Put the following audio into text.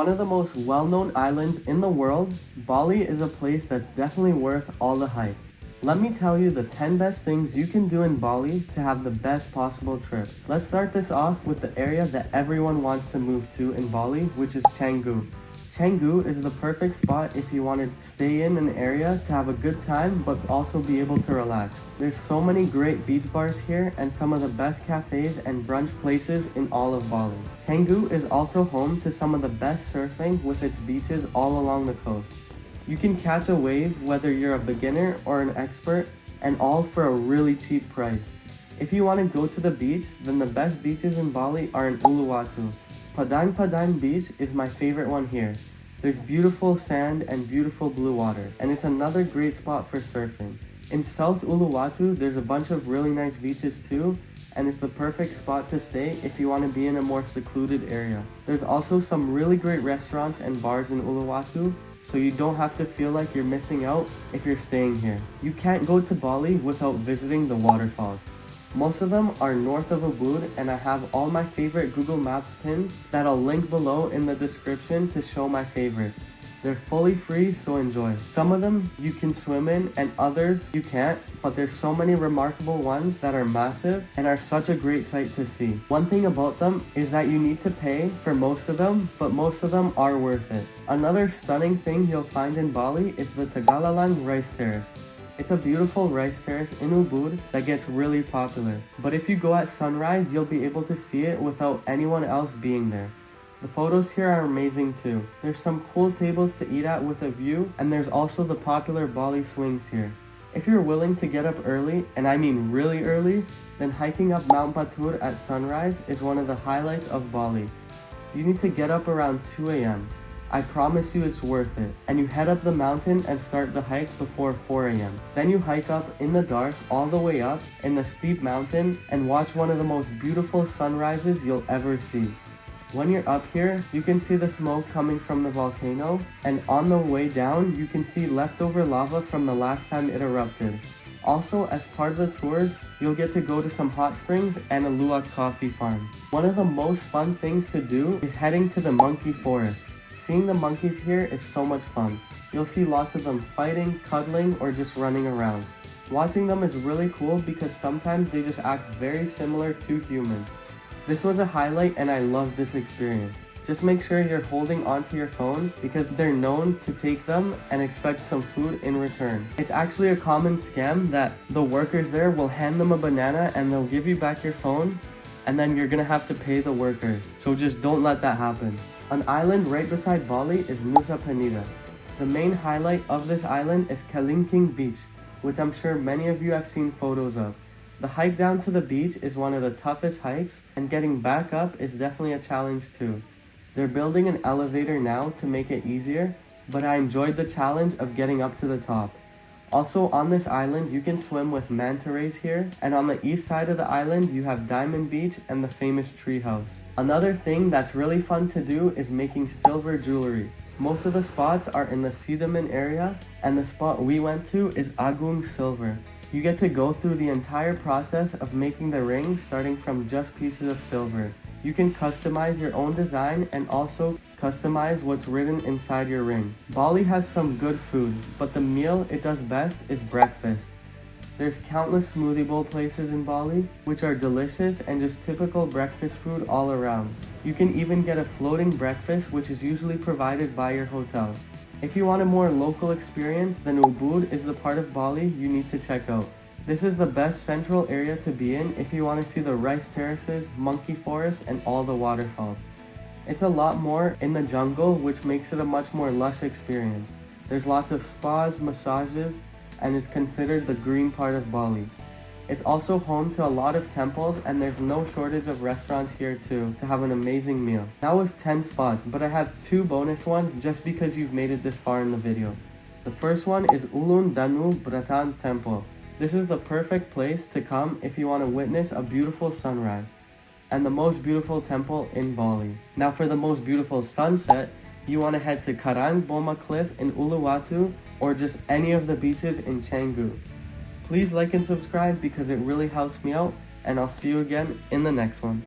one of the most well-known islands in the world, Bali is a place that's definitely worth all the hype. Let me tell you the 10 best things you can do in Bali to have the best possible trip. Let's start this off with the area that everyone wants to move to in Bali, which is Canggu. Canggu is the perfect spot if you want to stay in an area to have a good time but also be able to relax. There's so many great beach bars here and some of the best cafes and brunch places in all of Bali. Canggu is also home to some of the best surfing with its beaches all along the coast. You can catch a wave whether you're a beginner or an expert, and all for a really cheap price. If you want to go to the beach, then the best beaches in Bali are in Uluwatu. Padang Padang Beach is my favorite one here. There's beautiful sand and beautiful blue water, and it's another great spot for surfing. In South Uluwatu, there's a bunch of really nice beaches too, and it's the perfect spot to stay if you want to be in a more secluded area. There's also some really great restaurants and bars in Uluwatu, so you don't have to feel like you're missing out if you're staying here. You can't go to Bali without visiting the waterfalls. Most of them are north of Ubud, and I have all my favorite Google Maps pins that I'll link below in the description to show my favorites. They're fully free, so enjoy. Some of them you can swim in and others you can't, but there's so many remarkable ones that are massive and are such a great sight to see. One thing about them is that you need to pay for most of them, but most of them are worth it. Another stunning thing you'll find in Bali is the Tagalalang Rice Terrace. It's a beautiful rice terrace in Ubud that gets really popular, but if you go at sunrise, you'll be able to see it without anyone else being there. The photos here are amazing too. There's some cool tables to eat at with a view, and there's also the popular Bali swings here. If you're willing to get up early, and I mean really early, then hiking up Mount Batur at sunrise is one of the highlights of Bali. You need to get up around 2 a.m. I promise you it's worth it. And you head up the mountain and start the hike before 4 a.m. Then you hike up in the dark all the way up in the steep mountain and watch one of the most beautiful sunrises you'll ever see. When you're up here, you can see the smoke coming from the volcano, and on the way down, you can see leftover lava from the last time it erupted. Also, as part of the tours, you'll get to go to some hot springs and a luwak coffee farm. One of the most fun things to do is heading to the monkey forest. Seeing the monkeys here is so much fun. You'll see lots of them fighting, cuddling, or just running around. Watching them is really cool because sometimes they just act very similar to humans. This was a highlight and I loved this experience. Just make sure you're holding onto your phone because they're known to take them and expect some food in return. It's actually a common scam that the workers there will hand them a banana and they'll give you back your phone, and then you're gonna have to pay the workers. So just don't let that happen. An island right beside Bali is Nusa Penida. The main highlight of this island is Kalingking Beach, which I'm sure many of you have seen photos of. The hike down to the beach is one of the toughest hikes, and getting back up is definitely a challenge too. They're building an elevator now to make it easier, but I enjoyed the challenge of getting up to the top. Also on this island, you can swim with manta rays here, and on the east side of the island, you have Diamond Beach and the famous tree house. Another thing that's really fun to do is making silver jewelry. Most of the spots are in the Sidaman area, and the spot we went to is Agung Silver. You get to go through the entire process of making the ring starting from just pieces of silver. You can customize your own design and also customize what's written inside your ring. Bali has some good food, but the meal it does best is breakfast. There's countless smoothie bowl places in Bali, which are delicious and just typical breakfast food all around. You can even get a floating breakfast, which is usually provided by your hotel. If you want a more local experience, then Ubud is the part of Bali you need to check out. This is the best central area to be in if you want to see the rice terraces, monkey forest, and all the waterfalls. It's a lot more in the jungle, which makes it a much more lush experience. There's lots of spas, massages, and it's considered the green part of Bali. It's also home to a lot of temples, and there's no shortage of restaurants here too to have an amazing meal. That was 10 spots, but I have 2 bonus ones just because you've made it this far in the video. The first one is Ulun Danu Bratan Temple. This is the perfect place to come if you want to witness a beautiful sunrise, and the most beautiful temple in Bali. Now for the most beautiful sunset, you want to head to Karang Boma Cliff in Uluwatu or just any of the beaches in Canggu. Please like and subscribe because it really helps me out, and I'll see you again in the next one.